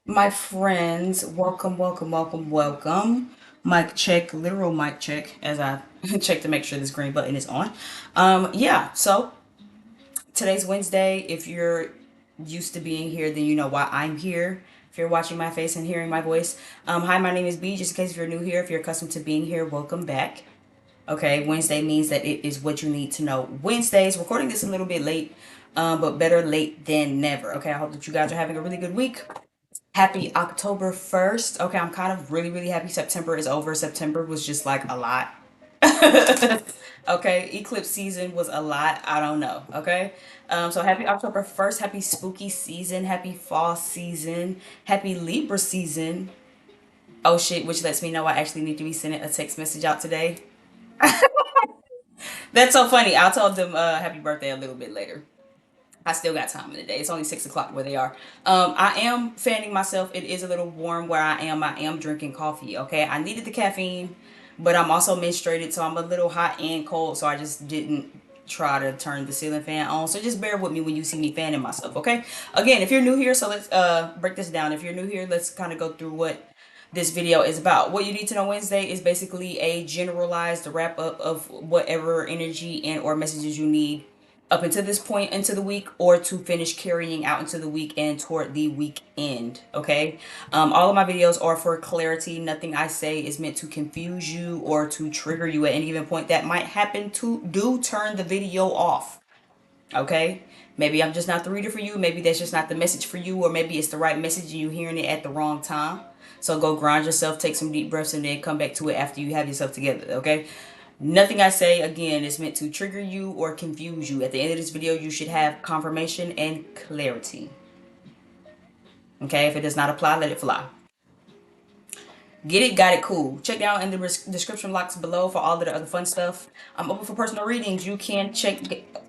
My friends, welcome, welcome, welcome, welcome. Mic check, literal mic check as I check to make sure this green button is on. Yeah, so today's Wednesday. If you're used to being here, then you know why I'm here. If you're watching my face and hearing my voice, hi, my name is B. Just in case if you're new here, if you're accustomed to being here, welcome back. Okay, Wednesday means that it is what you need to know. Wednesdays, recording this a little bit late, but better late than never. Okay, I hope that you guys are having a really good week. Happy October 1st. Okay, I'm kind of really, really happy September is over. September was just like a lot. Okay, eclipse season was a lot. I don't know. Okay. So happy October 1st. Happy spooky season. Happy fall season. Happy Libra season. Oh shit, which lets me know I actually need to be sending a text message out today. That's so funny. I'll tell them happy birthday a little bit later. I still got time in the day. It's only 6 o'clock where they are. I am fanning myself. It is a little warm where I am. I am drinking coffee. Okay, I needed the caffeine, but I'm also menstruated, so I'm a little hot and cold. So I just didn't try to turn the ceiling fan on. So just bear with me when you see me fanning myself. Okay. Again, if you're new here, so let's break this down. If you're new here, let's kind of go through what this video is about. What you need to know Wednesday is basically a generalized wrap up of whatever energy and or messages you need up until this point into the week or to finish carrying out into the week and toward the weekend. Okay. All of my videos are for clarity. Nothing I say is meant to confuse you or to trigger you at any given point. That might happen to do turn the video off. Okay. Maybe I'm just not the reader for you. Maybe that's just not the message for you, or maybe it's the right message and you hearing it at the wrong time. So go ground yourself, take some deep breaths, and then come back to it after you have yourself together. Okay. Nothing I say again is meant to trigger you or confuse you. At the end of this video, you should have confirmation and clarity. Okay. If it does not apply, let it fly. Get it, got it, cool. Check down in the description box below for all of the other fun stuff. I'm open for personal readings. You can check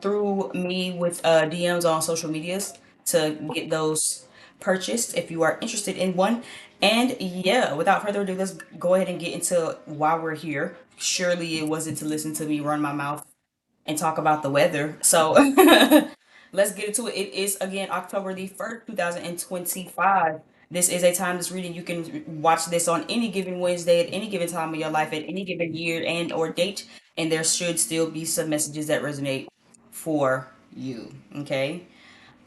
through me with DMs on social medias to get those purchased if you are interested in one. And yeah, without further ado, let's go ahead and get into why we're here. Surely it wasn't to listen to me run my mouth and talk about the weather. So let's get into it. It is again October the 1st, 2025. This is a timeless reading. You can watch this on any given Wednesday at any given time of your life at any given year and or date, and there should still be some messages that resonate for you. Okay.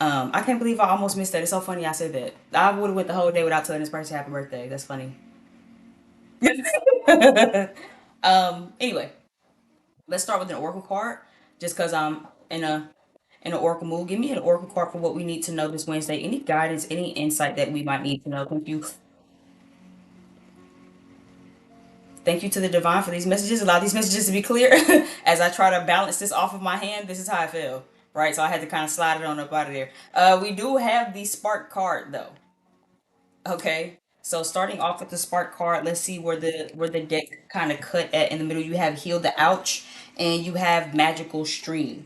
I can't believe I almost missed that. It's so funny I said that. I would have went the whole day without telling this person happy birthday. That's funny. Anyway, let's start with an oracle card. Just because I'm in an oracle mood, give me an oracle card for what we need to know this Wednesday. Any guidance, any insight that we might need to know. Thank you. Thank you to the divine for these messages. Allow these messages to be clear. As I try to balance this off of my hand, this is how I feel. Right, so I had to kind of slide it on up out of there. We do have the spark card though. Okay, so starting off with the spark card, let's see where the deck kind of cut at in the middle. You have heal the ouch, and you have magical stream.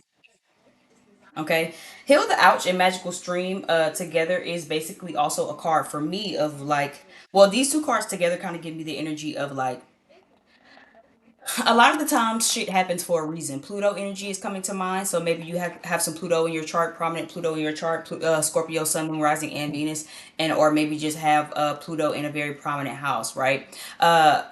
Okay. Heal the Ouch and Magical Stream together is basically also a card for me of like, well, these two cards together kind of give me the energy of like, a lot of the times shit happens for a reason. Pluto energy is coming to mind. So maybe you have some Pluto in your chart, prominent Pluto in your chart, Scorpio, Sun, Moon, Rising, and Venus, and or maybe just have Pluto in a very prominent house, right?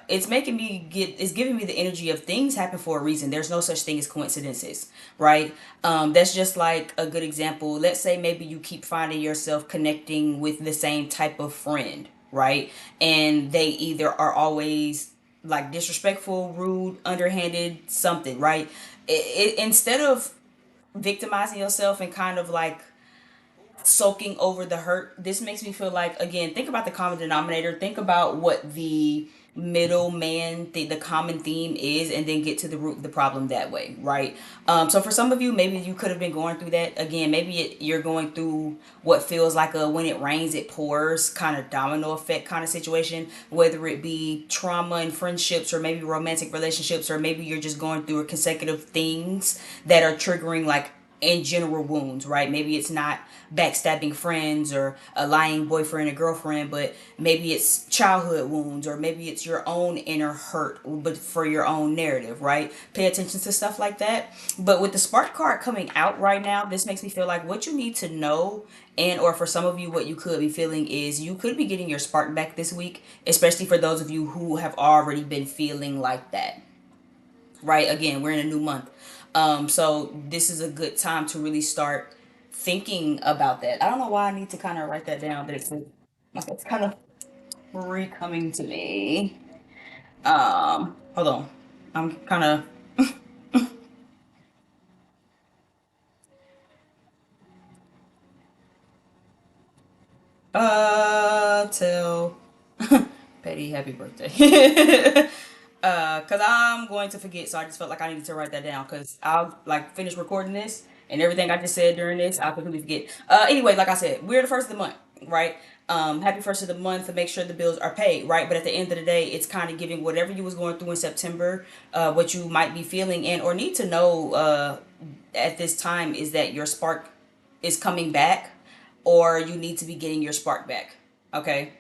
It's giving me the energy of things happen for a reason. There's no such thing as coincidences, right? That's just like a good example. Let's say maybe you keep finding yourself connecting with the same type of friend, right? And they either are always like disrespectful, rude, underhanded, something, right? Instead of victimizing yourself and kind of like soaking over the hurt, this makes me feel like, again, think about the common denominator, think about what the middleman, the common theme is, and then get to the root of the problem that way, right? So for some of you, maybe you could have been going through that. Again, maybe you're going through what feels like a when it rains it pours kind of domino effect kind of situation, whether it be trauma in friendships or maybe romantic relationships, or maybe you're just going through consecutive things that are triggering like in general wounds, right? Maybe it's not backstabbing friends or a lying boyfriend or girlfriend, but maybe it's childhood wounds, or maybe it's your own inner hurt, but for your own narrative, right? Pay attention to stuff like that. But with the spark card coming out right now, this makes me feel like what you need to know, and or for some of you what you could be feeling is you could be getting your spark back this week, especially for those of you who have already been feeling like that, right? Again, we're in a new month. So this is a good time to really start thinking about that. I don't know why I need to kind of write that down, but it's kind of re-coming to me. Hold on. I'm kind of tell Petty happy birthday. Cause I'm going to forget, so I just felt like I needed to write that down. Cause I'll like finish recording this and everything I just said during this, I'll completely forget. Anyway, like I said, we're the first of the month, right? Happy first of the month to make sure the bills are paid, right? But at the end of the day, it's kind of giving whatever you was going through in September, what you might be feeling and or need to know at this time is that your spark is coming back, or you need to be getting your spark back. Okay.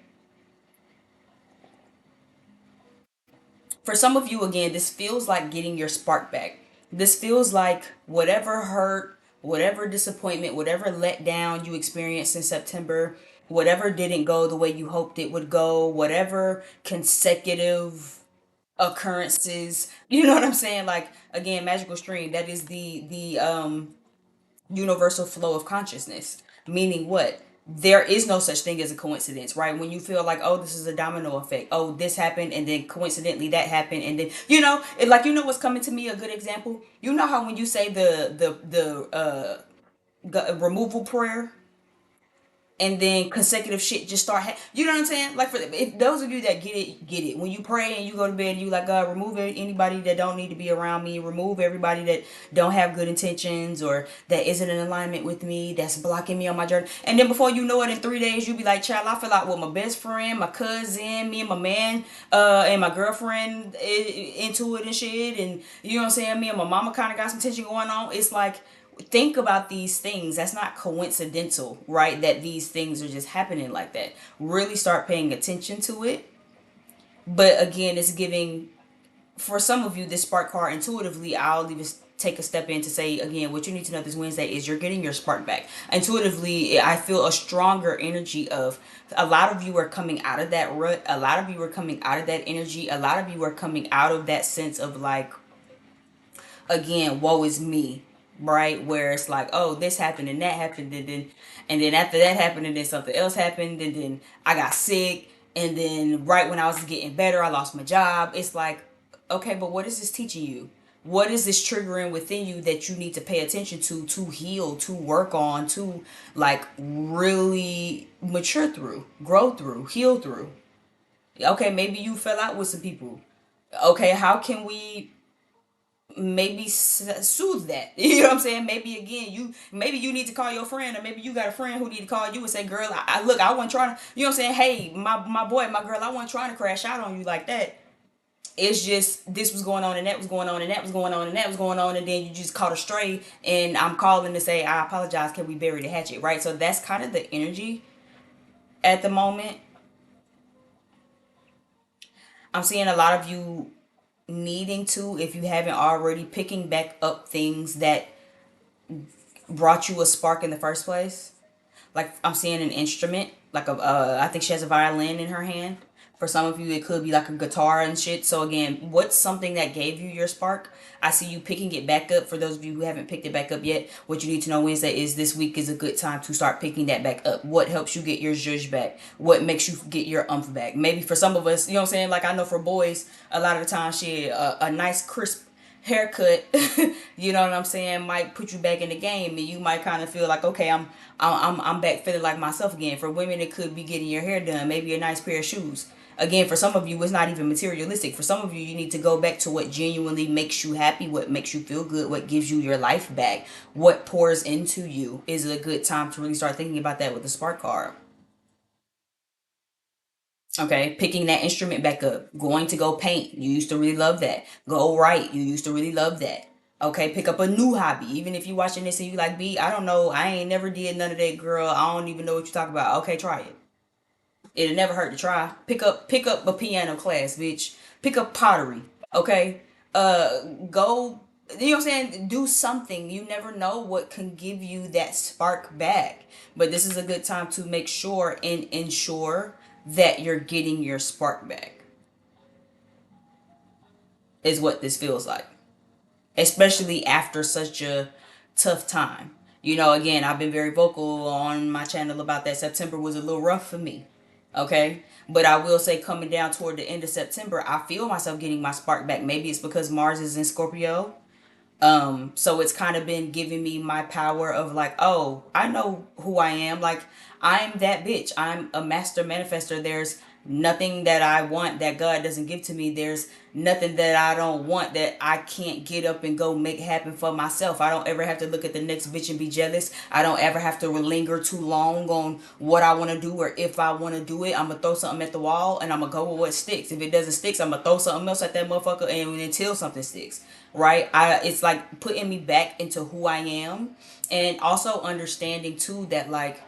For some of you, again, this feels like getting your spark back. This feels like whatever hurt, whatever disappointment, whatever letdown you experienced in September, whatever didn't go the way you hoped it would go, whatever consecutive occurrences, you know what I'm saying? Like again, magical stream, that is the universal flow of consciousness. Meaning what? There is no such thing as a coincidence, right? When you feel like, oh, this is a domino effect. Oh, this happened, and then coincidentally that happened, and then like what's coming to me a good example. You know how when you say the removal prayer, and then consecutive shit just you know what I'm saying? Like for if those of you that get it. When you pray and you go to bed, you like, God, remove anybody that don't need to be around me, remove everybody that don't have good intentions or that isn't in alignment with me, that's blocking me on my journey. And then before you know it, in 3 days you be like, child, I feel like with my best friend, my cousin, me and my man, and my girlfriend into it and shit, and you know what I'm saying, me and my mama kind of got some tension going on. It's like, think about these things. That's not coincidental, right? That these things are just happening like that. Really start paying attention to it. But again, it's giving, for some of you, this spark card intuitively, I'll even take a step in to say again, what you need to know this Wednesday is you're getting your spark back. Intuitively, I feel a stronger energy of a lot of you are coming out of that rut. A lot of you are coming out of that energy. A lot of you are coming out of that sense of like, again, woe is me, right? Where it's like, oh, this happened and that happened, and then after that happened, and then something else happened, and then I got sick, and then right when I was getting better, I lost my job. It's like, okay, but what is this teaching you? What is this triggering within you that you need to pay attention to heal, to work on, to like really mature through, grow through, heal through? Okay, maybe you fell out with some people. Okay, how can we maybe soothe that? You know what I'm saying? Maybe again, maybe you need to call your friend, or maybe you got a friend who need to call you and say, girl, I look, I wasn't trying to, you know what I'm saying, hey, my boy, my girl, I wasn't trying to crash out on you like that. It's just this was going on, and that was going on, and that was going on, and that was going on, and then you just caught a stray, and I'm calling to say, I apologize, can we bury the hatchet, right? So that's kind of the energy at the moment. I'm seeing a lot of you needing to, if you haven't already, picking back up things that brought you a spark in the first place. Like I'm seeing an instrument, like I think she has a violin in her hand. For some of you, it could be like a guitar and shit. So again, what's something that gave you your spark? I see you picking it back up. For those of you who haven't picked it back up yet, what you need to know Wednesday is this week is a good time to start picking that back up. What helps you get your zhuzh back? What makes you get your umph back? Maybe for some of us, you know what I'm saying? Like I know for boys, a lot of the time, a nice crisp haircut, you know what I'm saying, might put you back in the game, and you might kind of feel like, okay, I'm back feeling like myself again. For women, it could be getting your hair done, maybe a nice pair of shoes. Again, for some of you, it's not even materialistic. For some of you, you need to go back to what genuinely makes you happy, what makes you feel good, what gives you your life back, what pours into you. Is a good time to really start thinking about that with the spark card. Okay, picking that instrument back up, going to go paint. You used to really love that. Go write. You used to really love that. Okay, pick up a new hobby. Even if you watching this and you like, B, I don't know, I ain't never did none of that, girl. I don't even know what you talk about. Okay, try it. It'll never hurt to try. Pick up a piano class, bitch. Pick up pottery. Okay? Go, you know what I'm saying? Do something. You never know what can give you that spark back. But this is a good time to make sure and ensure that you're getting your spark back. Is what this feels like. Especially after such a tough time. You know, again, I've been very vocal on my channel about that. September was a little rough for me. Okay. But I will say, coming down toward the end of September, I feel myself getting my spark back. Maybe it's because Mars is in Scorpio. So it's kind of been giving me my power of like, oh, I know who I am. Like, I'm that bitch. I'm a master manifester. There's nothing that I want that God doesn't give to me. There's nothing that I don't want that I can't get up and go make happen for myself. I don't ever have to look at the next bitch and be jealous. I don't ever have to linger too long on what I want to do or if I want to do it. I'm gonna throw something at the wall and I'm gonna go with what sticks. If it doesn't stick, I'm gonna throw something else at that motherfucker and until something sticks. Right? It's like putting me back into who I am, and also understanding too that, like,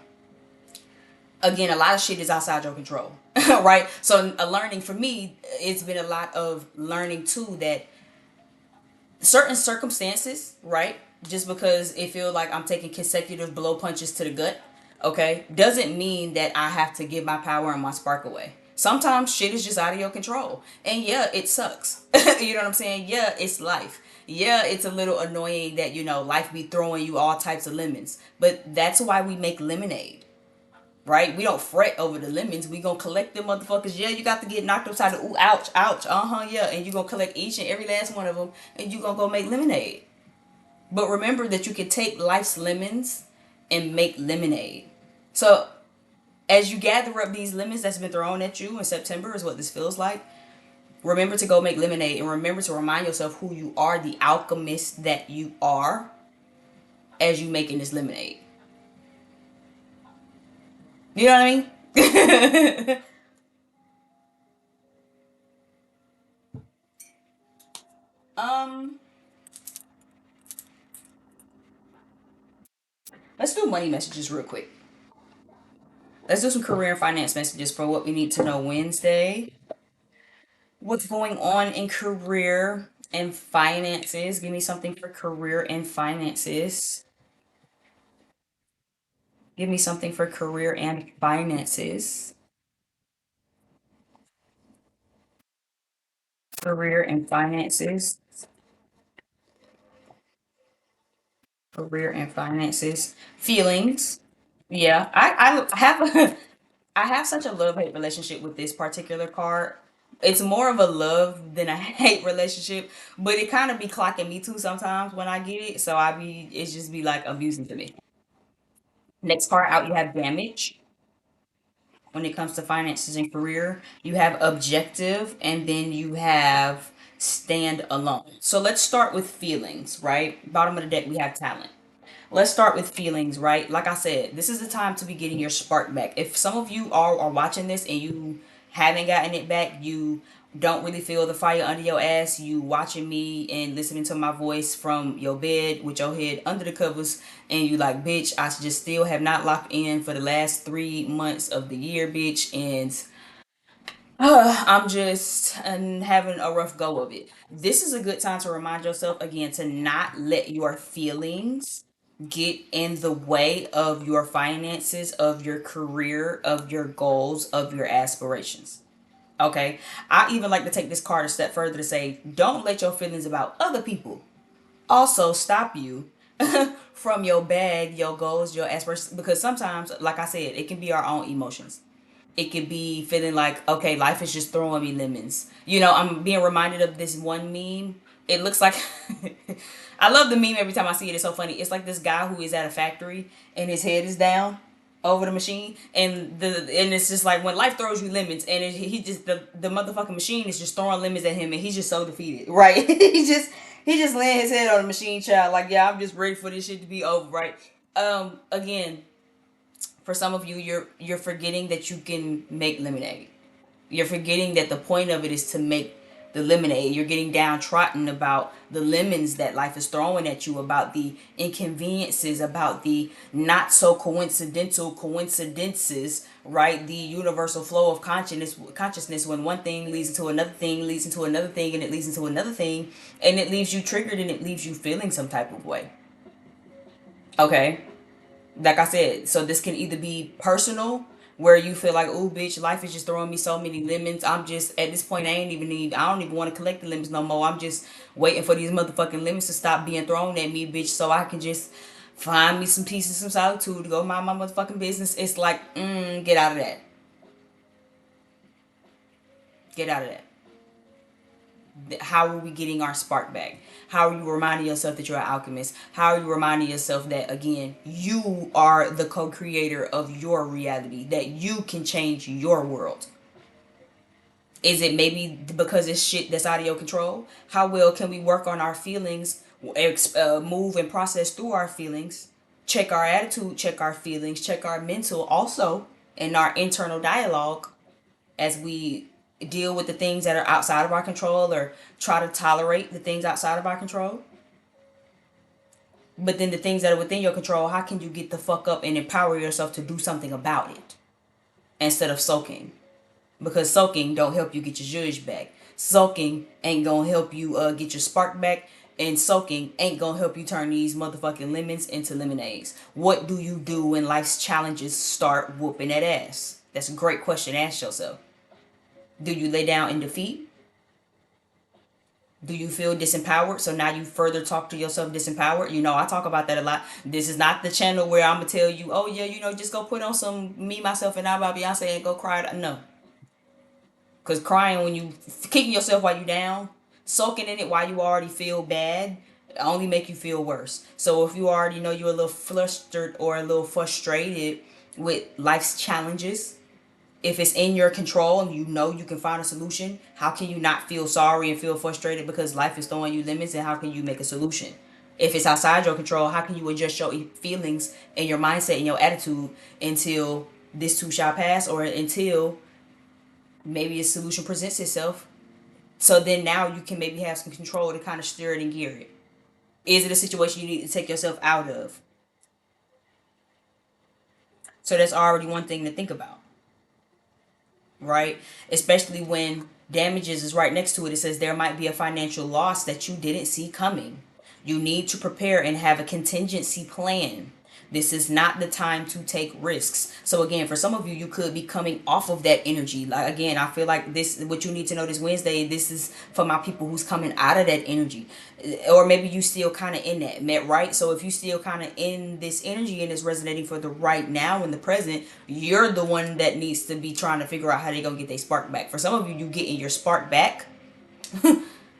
again, a lot of shit is outside your control. Right? So a learning for me, it's been a lot of learning too that certain circumstances, right, just because it feels like I'm taking consecutive blow punches to the gut, okay, doesn't mean that I have to give my power and my spark away. Sometimes shit is just out of your control, and yeah, it sucks. You know what I'm saying? Yeah, it's life. Yeah, it's a little annoying that, life be throwing you all types of lemons, but that's why we make lemonade. Right? We don't fret over the lemons. We gonna collect them motherfuckers. Yeah, you got to get knocked upside the ooh, ouch, ouch. Yeah, and you gonna collect each and every last one of them, and you gonna go make lemonade. But remember that you can take life's lemons and make lemonade. So as you gather up these lemons that's been thrown at you in September, is what this feels like. Remember to go make lemonade, and remember to remind yourself who you are, the alchemist that you are, as you making this lemonade. You know what I mean? um, let's do money messages real quick. Let's do some career and finance messages for what we need to know Wednesday. What's going on in career and finances? Give me something for career and finances. Give me something for career and finances. Career and finances. Career and finances. Feelings. Yeah, I have I have such a love hate relationship with this particular card. It's more of a love than a hate relationship, but it kind of be clocking me too sometimes when I get it. So it's just be like amusing to me. Next card out, you have damage. When it comes to finances and career, you have objective, and then you have stand alone. So let's start with feelings, right? Bottom of the deck, we have talent. Let's start with feelings, right? Like I said, this is the time to be getting your spark back. If some of you are watching this and you haven't gotten it back, you don't really feel the fire under your ass, you watching me and listening to my voice from your bed with your head under the covers, and you like, bitch, I just still have not locked in for the last 3 months of the year, bitch, and I'm just having a rough go of it. This is a good time to remind yourself again to not let your feelings get in the way of your finances, of your career, of your goals, of your aspirations. Okay? I even like to take this card a step further to say, don't let your feelings about other people also stop you from your bag, your goals, your aspirations. Because sometimes, like I said, it can be our own emotions. It could be feeling like, okay, life is just throwing me lemons. I'm being reminded of this one meme. It looks like I love the meme every time I see it. It's so funny. It's like this guy who is at a factory and his head is down over the machine, and it's just like when life throws you lemons, and he just the motherfucking machine is just throwing lemons at him, and he's just so defeated, right? He just laying his head on the machine, child, like, yeah, I'm just ready for this shit to be over, right? Again, for some of you, you're forgetting that you can make lemonade. You're forgetting that the point of it is to make the lemonade. You're getting downtrodden about the lemons that life is throwing at you, about the inconveniences, about the not so coincidental coincidences, right? The universal flow of consciousness, when one thing leads into another thing, leads into another thing, and it leads into another thing, and it leaves you triggered and it leaves you feeling some type of way. Okay, like I said, so this can either be personal, where you feel like, oh, bitch, life is just throwing me so many lemons. I'm just at this point, I don't even want to collect the lemons no more. I'm just waiting for these motherfucking lemons to stop being thrown at me, bitch, so I can just find me some peace and some solitude to go mind my motherfucking business. It's like, get out of that. Get out of that. How are we getting our spark back? How are you reminding yourself that you're an alchemist? How are you reminding yourself that, again, you are the co-creator of your reality, that you can change your world? Is it maybe because it's shit that's out of your control? How well can we work on our feelings, move and process through our feelings, check our attitude, check our feelings, check our mental also, and our internal dialogue, as we deal with the things that are outside of our control, or try to tolerate the things outside of our control? But then the things that are within your control, how can you get the fuck up and empower yourself to do something about it instead of sulking? Because sulking don't help you get your zhuzh back. Sulking ain't gonna help you get your spark back. And sulking ain't gonna help you turn these motherfucking lemons into lemonades. What do you do when life's challenges start whooping that ass? That's a great question to ask yourself. Do you lay down in defeat? Do you feel disempowered? So now you further talk to yourself disempowered. I talk about that a lot. This is not the channel where I'm gonna tell you, oh yeah, just go put on some Me, Myself, and I by Beyonce and go cry. No, because crying when you kicking yourself while you down, soaking in it while you already feel bad, only make you feel worse. So if you already know you're a little flustered or a little frustrated with life's challenges, if it's in your control and you can find a solution, how can you not feel sorry and feel frustrated because life is throwing you lemons, and how can you make a solution? If it's outside your control, how can you adjust your feelings and your mindset and your attitude until this too shall pass, or until maybe a solution presents itself? So then now you can maybe have some control to kind of steer it and gear it. Is it a situation you need to take yourself out of? So that's already one thing to think about, right? Especially when damages is right next to it. It says there might be a financial loss that you didn't see coming. You need to prepare and have a contingency plan. This is not the time to take risks. So again, for some of you, you could be coming off of that energy. Like, again, I feel like this, what you need to know this Wednesday, this is for my people who's coming out of that energy. Or maybe you still kind of in that, right? So if you still kind of in this energy and it's resonating for the right now in the present, you're the one that needs to be trying to figure out how they're going to get their spark back. For some of you, you getting your spark back,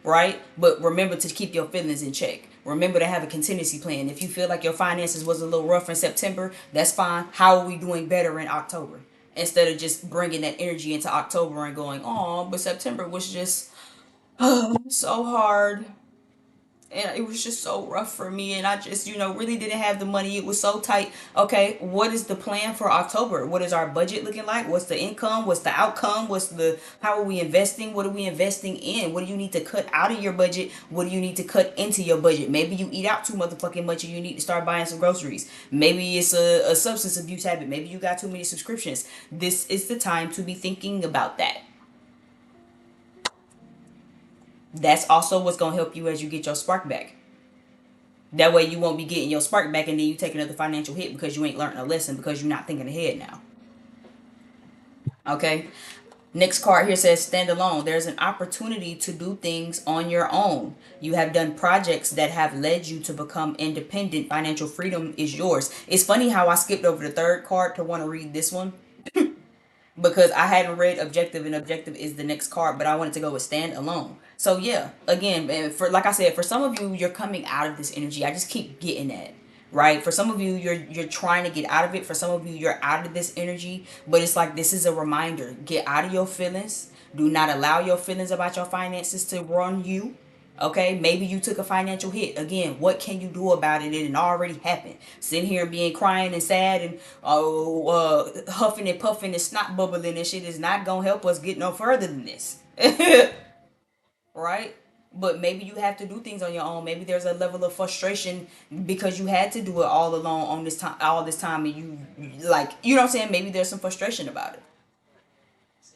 right? But remember to keep your feelings in check. Remember to have a contingency plan. If you feel like your finances was a little rough in September, that's fine. How are we doing better in October? Instead of just bringing that energy into October and going, oh, but September was just so hard. And it was just so rough for me, and I just really didn't have the money. It was so tight. Okay, what is the plan for October? What is our budget looking like? What's the income? What's the outcome? How are we investing? What are we investing in? What do you need to cut out of your budget? What do you need to cut into your budget? Maybe you eat out too motherfucking much and you need to start buying some groceries. Maybe it's a substance abuse habit. Maybe you got too many subscriptions. This is the time to be thinking about that. That's also what's going to help you as you get your spark back. That way you won't be getting your spark back and then you take another financial hit because you ain't learned a lesson, because you're not thinking ahead now. Okay. Next card here says stand alone. There's an opportunity to do things on your own. You have done projects that have led you to become independent. Financial freedom is yours. It's funny how I skipped over the third card to want to read this one, because I hadn't read objective, and objective is the next card, but I wanted to go with stand alone. So yeah, again, for like I said, for some of you, you're coming out of this energy. I just keep getting that. Right? For some of you, you're trying to get out of it. For some of you, you're out of this energy. But it's like, this is a reminder. Get out of your feelings. Do not allow your feelings about your finances to run you. Okay, maybe you took a financial hit. Again, what can you do about it? It already happened. Sitting here and being crying and sad and huffing and puffing and snot bubbling and shit is not gonna help us get no further than this. right? But maybe you have to do things on your own. Maybe there's a level of frustration because you had to do it all alone on this time, all this time, and you like, you know what I'm saying? Maybe there's some frustration about it.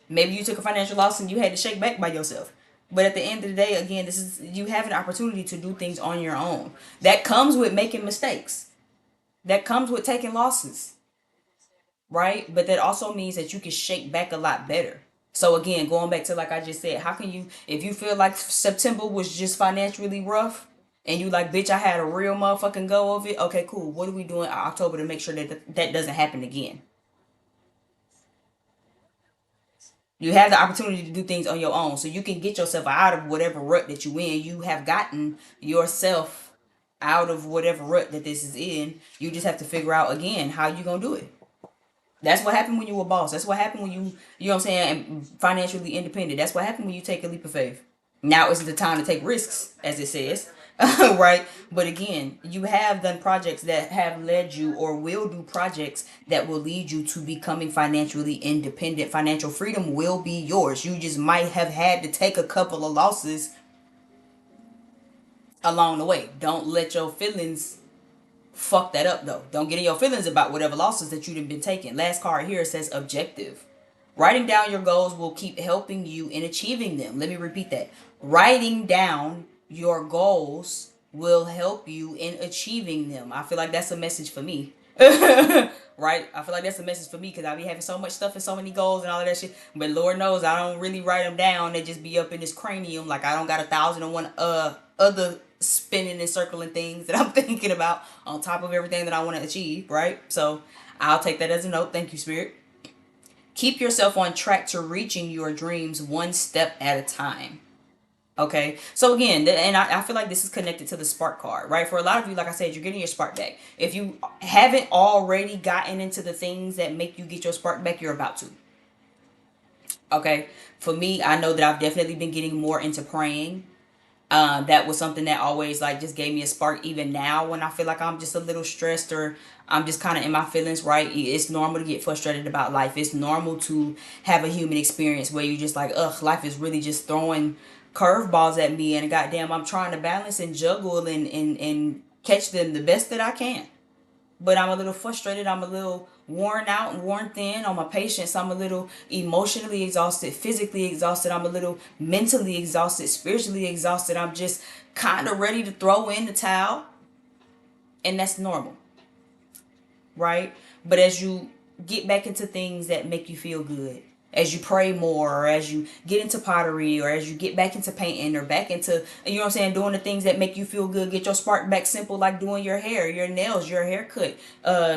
Maybe you took a financial loss and you had to shake back by yourself. But at the end of the day, again, this is you have an opportunity to do things on your own. That comes with making mistakes. That comes with taking losses, right? But that also means that you can shake back a lot better. So again, going back to like I just said, how can you if you feel like September was just financially rough and you like, bitch, I had a real motherfucking go of it. Okay, cool. What are we doing in October to make sure that that doesn't happen again? You have the opportunity to do things on your own, so you can get yourself out of whatever rut that you in. You have gotten yourself out of whatever rut that this is in. You just have to figure out again how you gonna do it. That's what happened when you were a boss. That's what happened when you know what I'm saying, financially independent. That's what happened when you take a leap of faith. Now is the time to take risks, as it says, right? But again, you have done projects that have led you or will do projects that will lead you to becoming financially independent. Financial freedom will be yours. You just might have had to take a couple of losses along the way. Don't let your feelings fuck that up though. Don't get in your feelings about whatever losses that you've been taking. Last card here says objective. Writing down your goals will keep helping you in achieving them. Let me repeat that. Writing down your goals will help you in achieving them. I feel like that's a message for me. Right? I feel like that's a message for me because I be having so much stuff and so many goals and all of that shit. But Lord knows I don't really write them down. They just be up in this cranium. Like I don't got 1,001 other spinning and circling things that I'm thinking about on top of everything that I want to achieve. Right? So I'll take that as a note. Thank you, Spirit. Keep yourself on track to reaching your dreams one step at a time. Okay, so again, and I feel like this is connected to the spark card, right? For a lot of you, like I said, you're getting your spark back. If you haven't already gotten into the things that make you get your spark back, you're about to. Okay, for me, I know that I've definitely been getting more into praying. That was something that always like just gave me a spark. Even now, when I feel like I'm just a little stressed or I'm just kind of in my feelings, right? It's normal to get frustrated about life. It's normal to have a human experience where you just like, ugh, life is really just throwing curveballs at me, and goddamn, I'm trying to balance and juggle and catch them the best that I can. But I'm a little frustrated. I'm a little worn out and worn thin on my patience. I'm a little emotionally exhausted, physically exhausted. I'm a little mentally exhausted, spiritually exhausted. I'm just kind of ready to throw in the towel. And that's normal, right? But as you get back into things that make you feel good, as you pray more, or as you get into pottery, or as you get back into painting, or back into, you know what I'm saying, doing the things that make you feel good, get your spark back. Simple, like doing your hair, your nails, your haircut,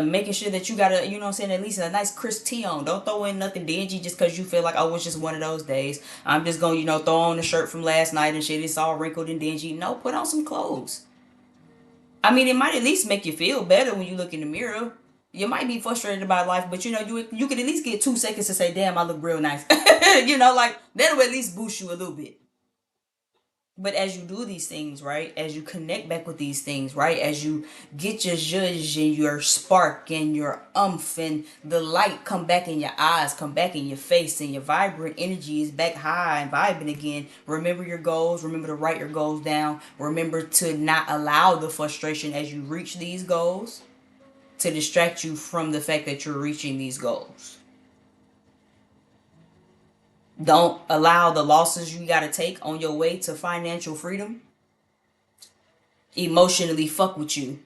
making sure that you got a, you know what I'm saying, at least a nice crisp tee on. Don't throw in nothing dingy just because you feel like, oh, it's just one of those days. I'm just gonna, throw on the shirt from last night and shit, it's all wrinkled and dingy. No, put on some clothes. I mean, it might at least make you feel better when you look in the mirror. You might be frustrated about life, but you could at least get 2 seconds to say, "Damn, I look real nice." Like that'll at least boost you a little bit. But as you do these things, right? As you connect back with these things, right? As you get your zhuzh and your spark and your umph and the light come back in your eyes, come back in your face, and your vibrant energy is back high and vibing again. Remember your goals. Remember to write your goals down. Remember to not allow the frustration as you reach these goals to distract you from the fact that you're reaching these goals. Don't allow the losses you got to take on your way to financial freedom emotionally fuck with you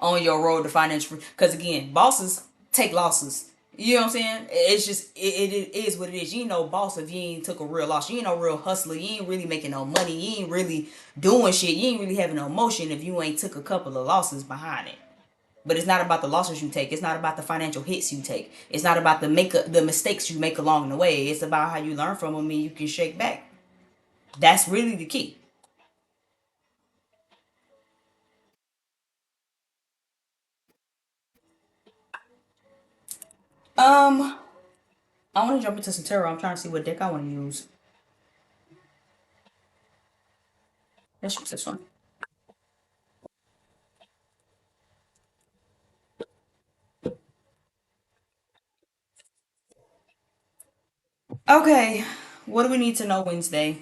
on your road to financial freedom. Because again, bosses take losses. You know what I'm saying? It's just it is what it is. You ain't no boss if you ain't took a real loss. You ain't no real hustler. You ain't really making no money. You ain't really doing shit. You ain't really having no emotion if you ain't took a couple of losses behind it. But it's not about the losses you take. It's not about the financial hits you take. It's not about the mistakes you make along the way. It's about how you learn from them and you can shake back. That's really the key. Um, I want to jump into some tarot. I'm trying to see what deck I want to use. Let's use this one. Okay, what do we need to know Wednesday?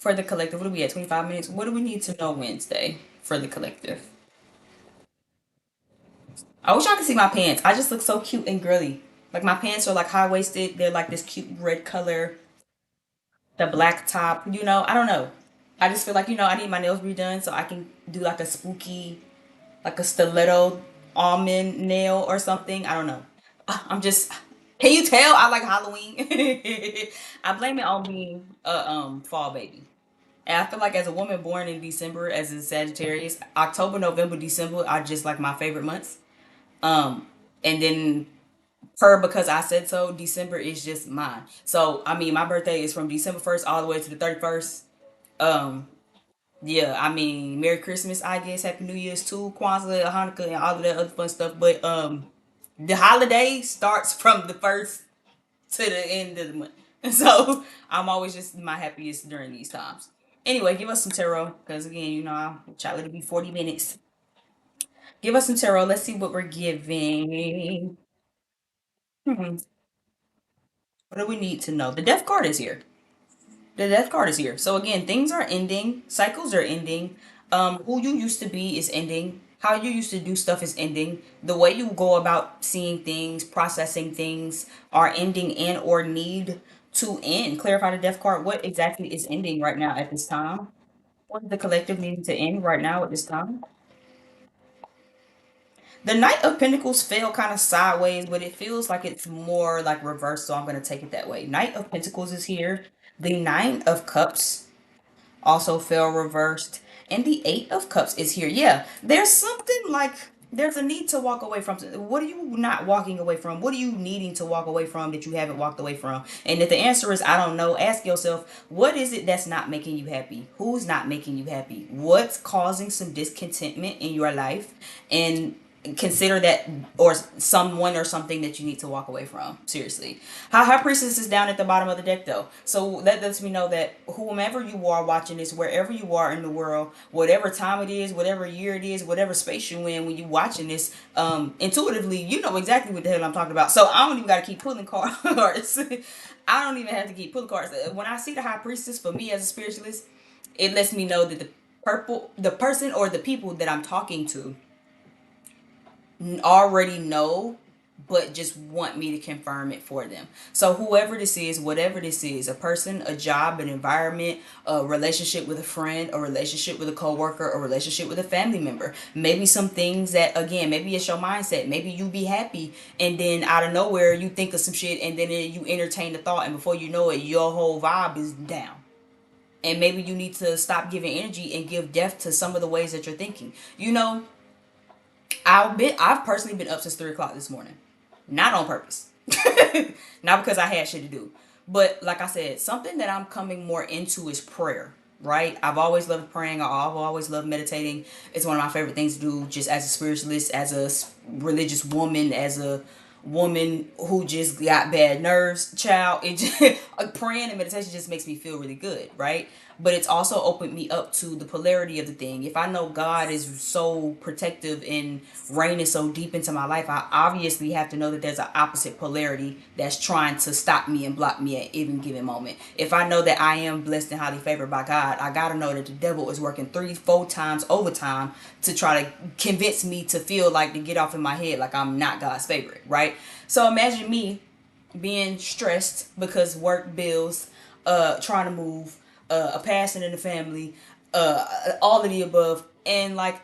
For the collective, what are we at? 25 minutes. What do we need to know Wednesday for the collective? I wish y'all could see my pants. I just look so cute and girly. Like my pants are like high waisted. They're like this cute red color, the black top. I don't know. I just feel like I need my nails redone so I can do like a spooky, like a stiletto almond nail or something. I don't know. I'm just. Can you tell I like Halloween? I blame it on being a fall baby. And I feel like as a woman born in December, as a Sagittarius, October, November, December are just like my favorite months. Um, and then because I said so, December is just mine. So I mean, my birthday is from December 1st all the way to the 31st. Um, yeah, I mean, Merry Christmas, I guess, Happy New Year's too, Kwanzaa, Hanukkah, and all of that other fun stuff. But the holiday starts from the first to the end of the month. So I'm always just my happiest during these times. Anyway, give us some tarot, because again, I'll try to be 40 minutes. Give us some tarot. Let's see what we're giving. Hmm. What do we need to know? The death card is here. The death card is here. So again, things are ending, cycles are ending. Who you used to be is ending. How you used to do stuff is ending. The way you go about seeing things, processing things are ending and or need to end. Clarify the death card. What exactly is ending right now at this time? What is the collective needing to end right now at this time? The Knight of Pentacles fell kind of sideways, but it feels like it's more like reversed, so I'm going to take it that way. Knight of Pentacles is here. The Nine of Cups also fell reversed. And the Eight of Cups is here. Yeah, there's something like there's a need to walk away from. What are you not walking away from? What are you needing to walk away from that you haven't walked away from? And if the answer is I don't know, ask yourself, what is it that's not making you happy? Who's not making you happy? What's causing some discontentment in your life? And consider that, or someone or something that you need to walk away from. Seriously. High Priestess is down at the bottom of the deck though, so that lets me know that whomever you are watching this, wherever you are in the world, whatever time it is, whatever year it is, whatever space you in when you watching this, intuitively you know exactly what the hell I'm talking about. So I don't even got to keep pulling cards. I don't even have to keep pulling cards. When I see the High Priestess, for me as a spiritualist, it lets me know that the person or the people that I'm talking to already know, but just want me to confirm it for them. So whoever this is, whatever this is, a person, a job, an environment, a relationship with a friend, a relationship with a coworker, a relationship with a family member, maybe some things that, again, maybe it's your mindset, maybe you be happy and then out of nowhere you think of some shit and then you entertain the thought and before you know it your whole vibe is down. And maybe you need to stop giving energy and give depth to some of the ways that you're thinking. I've personally been up since 3 o'clock this morning, not on purpose, not because I had shit to do, but like I said, something that I'm coming more into is prayer. Right? I've always loved praying. I've always loved meditating. It's one of my favorite things to do, just as a spiritualist, as a religious woman, as a woman who just got bad nerves, child. It just, praying and meditation just makes me feel really good, right? But it's also opened me up to the polarity of the thing. If I know God is so protective and reigning so deep into my life, I obviously have to know that there's an opposite polarity that's trying to stop me and block me at any given moment. If I know that I am blessed and highly favored by God, I gotta know that the devil is working 3-4 times overtime to try to convince me to feel like, to get off in my head like I'm not God's favorite, right? So imagine me being stressed because work, bills, trying to move, a passing in the family, all of the above, and like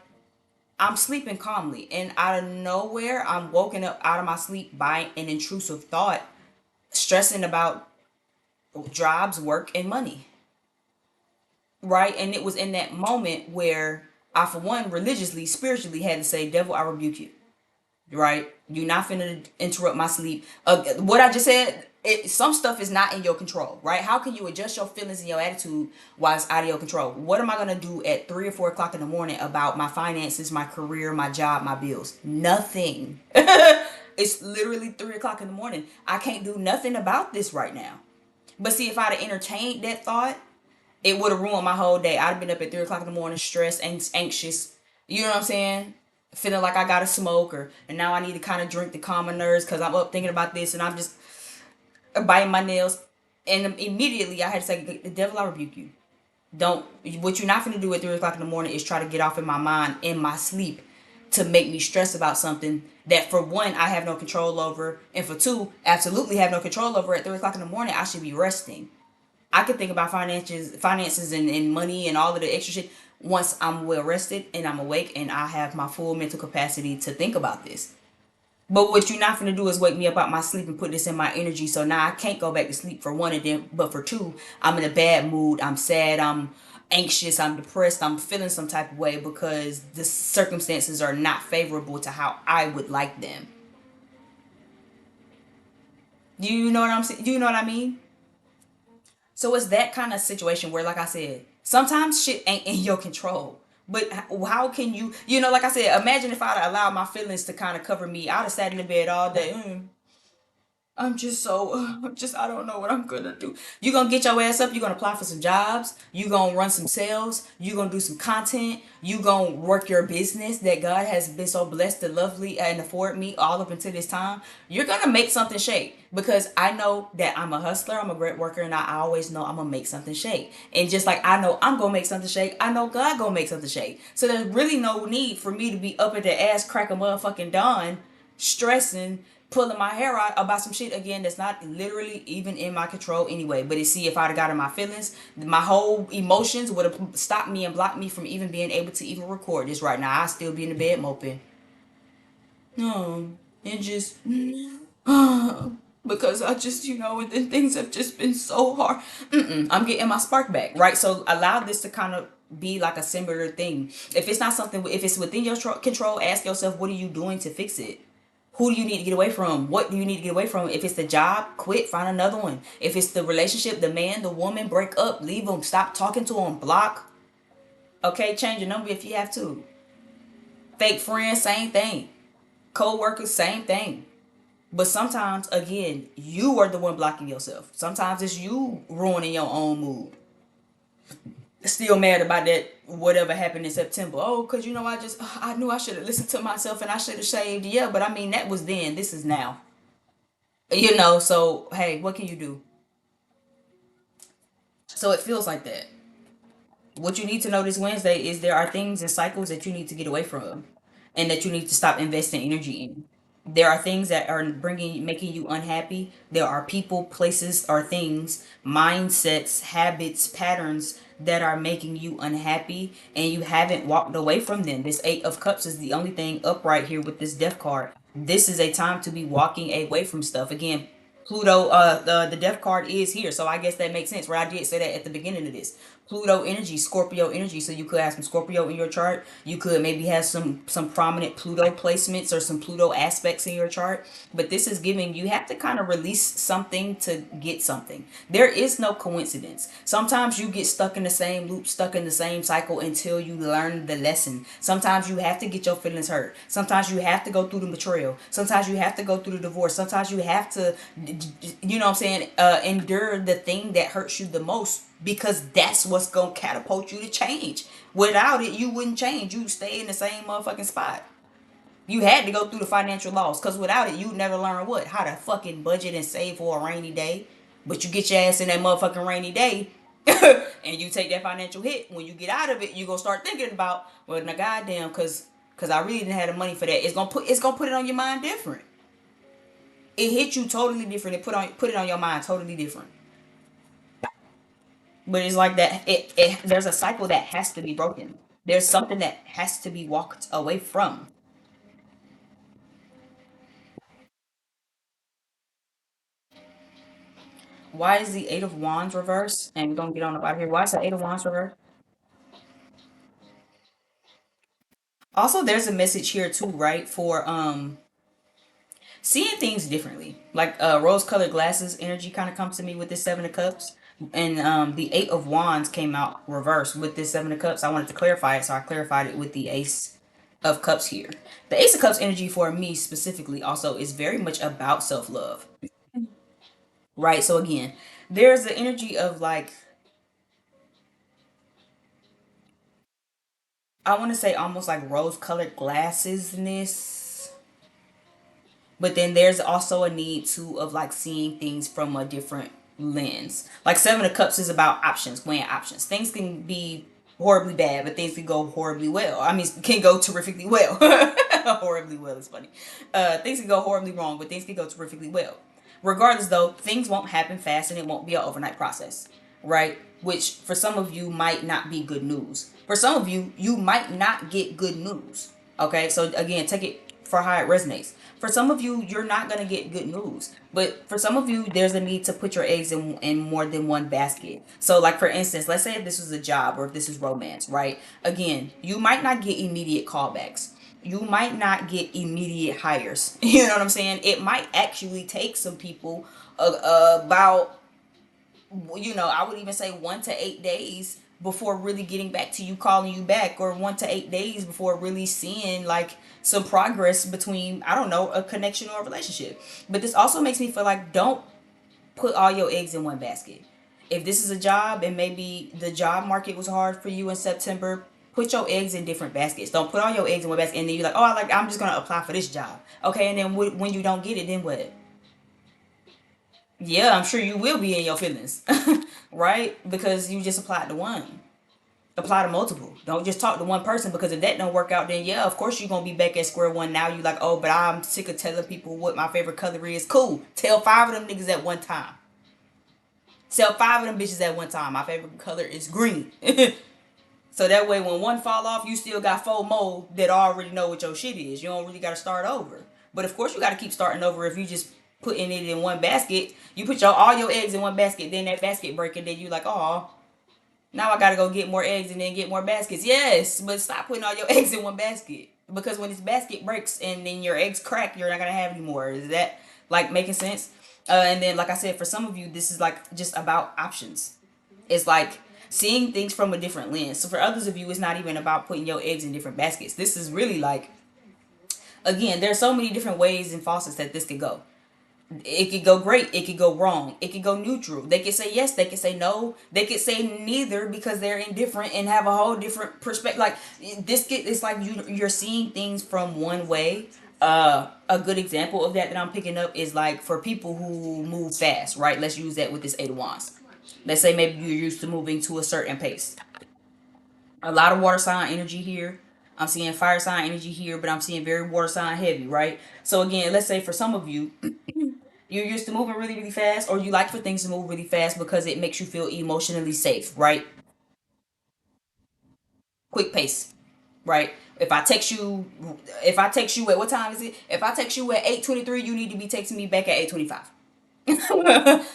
I'm sleeping calmly, and out of nowhere, I'm woken up out of my sleep by an intrusive thought, stressing about jobs, work, and money, right? And it was in that moment where I, for one, religiously, spiritually, had to say, "Devil, I rebuke you." Right? You're not finna interrupt my sleep. What I just said, some stuff is not in your control, right? How can you adjust your feelings and your attitude while it's out of your control? What am I gonna do at 3 or 4 o'clock in the morning about my finances, my career, my job, my bills? Nothing. It's literally 3 o'clock in the morning. I can't do nothing about this right now. But see, if I'd have entertained that thought, it would have ruined my whole day. I'd have been up at 3 o'clock in the morning, stressed and anxious. You know what I'm saying? Feeling like I gotta smoke, and now I need to kind of drink to calm my nerves because I'm up thinking about this and I'm just biting my nails. And immediately I had to say, "The devil, I rebuke you." Don't, what you're not going to do at 3 o'clock in the morning is try to get off in my mind in my sleep to make me stress about something that, for one, I have no control over, and for two, absolutely have no control over. At 3 o'clock in the morning, I should be resting. I could think about finances and money and all of the extra shit once I'm well rested and I'm awake and I have my full mental capacity to think about this. But what you're not gonna do is wake me up out my sleep and put this in my energy. So now I can't go back to sleep, for one, and then, but for two, I'm in a bad mood. I'm sad. I'm anxious. I'm depressed. I'm feeling some type of way because the circumstances are not favorable to how I would like them. Do you know what I'm saying? Do you know what I mean? So it's that kind of situation where, like I said, sometimes shit ain't in your control. But how can you, like I said, imagine if I'd allowed my feelings to kind of cover me. I'd have sat in the bed all day. I'm just so, just, I don't know what I'm gonna do. You gonna get your ass up, you gonna apply for some jobs, you gonna run some sales, you gonna do some content, you gonna work your business that God has been so blessed to lovely and afford me all up until this time. You're gonna make something shake because I know that I'm a hustler, I'm a great worker, and I always know I'm gonna make something shake. And just like I know I'm gonna make something shake, I know God gonna make something shake. So there's really no need for me to be up at the ass crack of motherfucking dawn stressing, pulling my hair out about some shit again that's not literally even in my control anyway. But see, if I'd have got in my feelings, my whole emotions would have stopped me and blocked me from even being able to even record this right now. I'd still be in the bed moping. No, it just because I just, and then things have just been so hard. I'm getting my spark back, right? So allow this to kind of be like a similar thing. If it's not something, if it's within your control, ask yourself, what are you doing to fix it? Who do you need to get away from? What do you need to get away from? If it's the job, quit, find another one. If it's the relationship, the man, the woman, break up, leave them, stop talking to them, block. Okay, change your number if you have to. Fake friends, same thing. Co-workers, same thing. But sometimes, again, you are the one blocking yourself. Sometimes it's you ruining your own mood. Still mad about that whatever happened in September. Oh, because I knew I should have listened to myself and I should have shaved. Yeah, but I mean, that was then. This is now. So hey, what can you do? So it feels like that. What you need to know this Wednesday is there are things and cycles that you need to get away from and that you need to stop investing energy in. There are things that are making you unhappy. There are people, places, or things, mindsets, habits, patterns that are making you unhappy and you haven't walked away from them. This 8 of Cups is the only thing upright here with this death card. This is a time to be walking away from stuff. Again, Pluto, the death card is here, so I guess that makes sense. Where I did say that at the beginning of this, Pluto energy, Scorpio energy. So you could have some Scorpio in your chart. You could maybe have some prominent Pluto placements or some Pluto aspects in your chart. But this is giving you have to kind of release something to get something. There is no coincidence. Sometimes you get stuck in the same loop, stuck in the same cycle until you learn the lesson. Sometimes you have to get your feelings hurt. Sometimes you have to go through the betrayal. Sometimes you have to go through the divorce. Sometimes you have to, what I'm saying, endure the thing that hurts you the most because that's what's gonna catapult you to change. Without it, you wouldn't change. You'd stay in the same motherfucking spot. You had to go through the financial loss because without it, you'd never learn what? How to fucking budget and save for a rainy day. But you get your ass in that motherfucking rainy day and you take that financial hit. When you get out of it, you gonna start thinking about, well, now goddamn, because I really didn't have the money for that. It's gonna put it on your mind different. It hit you totally different. It put it on your mind totally different. But it's like that. There's a cycle that has to be broken. There's something that has to be walked away from. Why is the Eight of Wands reversed? And we're gonna get on about here. Why is the Eight of Wands reversed? Also, there's a message here too, right? For seeing things differently. Like rose-colored glasses energy kind of comes to me with this Seven of Cups. And the Eight of Wands came out reversed with this Seven of Cups. I wanted to clarify it, so I clarified it with the Ace of Cups here. The Ace of Cups energy for me specifically also is very much about self-love. Right? So again, there's the energy of like, I want to say almost like rose-colored glassesness. But then there's also a need too of like seeing things from a different lens. Like Seven of Cups is about options, weighing options. Things can be horribly bad, but things can go horribly well. I mean, can go terrifically well. Horribly well is funny. Things can go horribly wrong, but things can go terrifically well. Regardless, though, things won't happen fast, and it won't be an overnight process, right? Which for some of you might not be good news. For some of you, you might not get good news. Okay, so again, take it for how it resonates. For some of you, you're not going to get good news. But for some of you, there's a need to put your eggs in more than one basket. So, like, for instance, let's say if this was a job or if this is romance, right? Again, you might not get immediate callbacks. You might not get immediate hires. You know what I'm saying? It might actually take some people about, I would even say 1 to 8 days before really getting back to you, calling you back, or 1 to 8 days before really seeing like some progress between, I don't know, a connection or a relationship. But this also makes me feel like, don't put all your eggs in one basket. If this is a job and maybe the job market was hard for you in September, put your eggs in different baskets. Don't put all your eggs in one basket and then you're like, oh, I'm just gonna apply for this job. Okay, and then when you don't get it, then what? Yeah, I'm sure you will be in your feelings, right? Because you just applied to one. Apply to multiple. Don't just talk to one person, because if that don't work out, then yeah, of course you're gonna be back at square one. Now you like, oh, but I'm sick of telling people what my favorite color is. Cool. Tell 5 of them niggas at one time. Tell 5 of them bitches at one time. My favorite color is green. So that way when one fall off, you still got 4 more that already know what your shit is. You don't really gotta start over. But of course you gotta keep starting over if you just putting it in one basket. You put all your eggs in one basket, then that basket break, and then you like, oh, now I gotta go get more eggs and then get more baskets. Yes, but stop putting all your eggs in one basket. Because when this basket breaks and then your eggs crack, you're not gonna have any more. Is that like making sense? And then, like I said, for some of you, this is like just about options. It's like seeing things from a different lens. So for others of you, it's not even about putting your eggs in different baskets. This is really like, again, there's so many different ways and faucets that this could go. It could go great, it could go wrong, it could go neutral. They could say yes, they could say no, they could say neither, because they're indifferent and have a whole different perspective. Like it's like you're seeing things from one way. A good example of that I'm picking up is like for people who move fast, right? Let's use that with this Eight of Wands. Let's say maybe you're used to moving to a certain pace. A lot of water sign energy here. I'm seeing fire sign energy here, but I'm seeing very water sign heavy, right? So again, let's say for some of you, you're used to moving really, really fast, or you like for things to move really fast because it makes you feel emotionally safe, right? Quick pace, right? If I text you at, what time is it? If I text you at 8:23, you need to be texting me back at 8:25.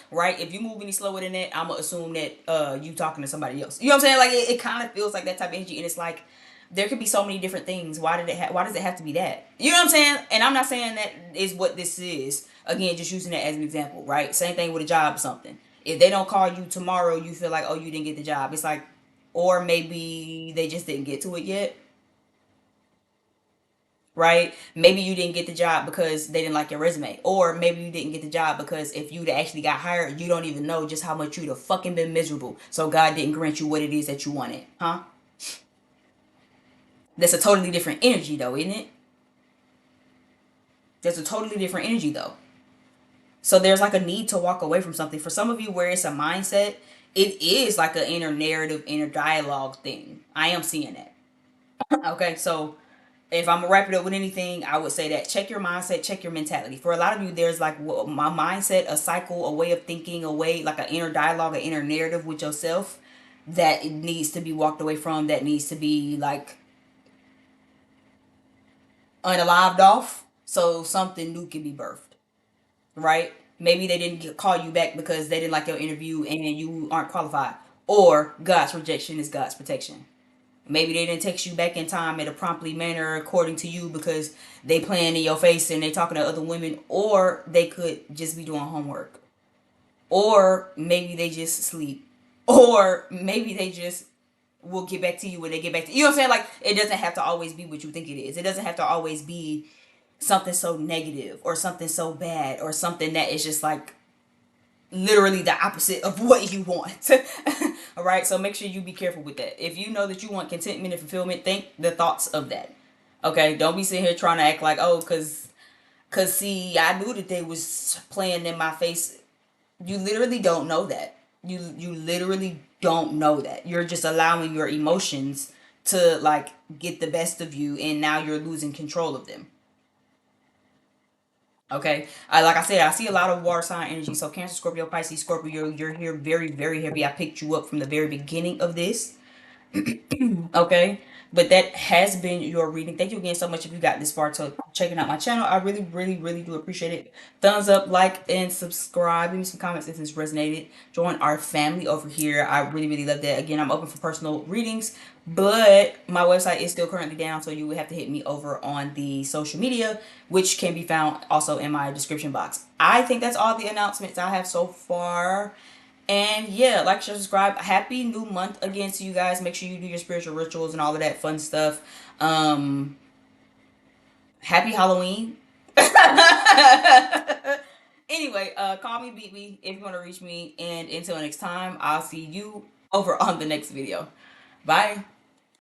Right? If you move any slower than that, I'm gonna assume that you talking to somebody else. You know what I'm saying? Like it kind of feels like that type of energy, and it's like there could be so many different things. Why does it have to be that? You know what I'm saying? And I'm not saying that is what this is. Again, just using that as an example, right? Same thing with a job or something. If they don't call you tomorrow, you feel like, oh, you didn't get the job. It's like, or maybe they just didn't get to it yet, right? Maybe you didn't get the job because they didn't like your resume. Or maybe you didn't get the job because if you'd actually got hired, you don't even know just how much you'd have fucking been miserable. So God didn't grant you what it is that you wanted. Huh? That's a totally different energy though, isn't it? That's a totally different energy though. So there's like a need to walk away from something. For some of you where it's a mindset, it is like an inner narrative, inner dialogue thing. I am seeing that. Okay, so if I'm gonna wrap it up with anything, I would say that check your mindset, check your mentality. For a lot of you, there's like my mindset, a cycle, a way of thinking, a way like an inner dialogue, an inner narrative with yourself that it needs to be walked away from, that needs to be like unalived off, so something new can be birthed, right? Maybe they didn't call you back because they didn't like your interview and you aren't qualified, or God's rejection is God's protection. Maybe they didn't text you back in time at a promptly manner according to you because they playing in your face and they talking to other women, or they could just be doing homework, or maybe they just sleep, or maybe they just will get back to you when they get back to you. You know what I'm saying? Like it doesn't have to always be what you think it is. It doesn't have to always be something so negative or something so bad or something that is just like literally the opposite of what you want. All right, so make sure you be careful with that. If you know that you want contentment and fulfillment, think the thoughts of that. Okay, don't be sitting here trying to act like, oh, because see, I knew that they was playing in my face You literally don't know that. You literally don't know that. You're just allowing your emotions to like get the best of you, and now you're losing control of them. Okay, like I said, I see a lot of water sign energy. So Cancer, Scorpio, Pisces, Scorpio, you're here very, very heavy. I picked you up from the very beginning of this. Okay, but that has been your reading. Thank you again so much if you got this far to checking out my channel. I really, really, really do appreciate it. Thumbs up, like, and subscribe. Leave me some comments if this resonated. Join our family over here. I really, really love that. Again, I'm open for personal readings, but my website is still currently down, so you would have to hit me over on the social media, which can be found also in my description box. I think that's all the announcements I have so far. And yeah, like, share, subscribe. Happy new month again to you guys. Make sure you do your spiritual rituals and all of that fun stuff. Happy Halloween. Anyway, call me, beat me if you want to reach me. And until next time, I'll see you over on the next video. Bye.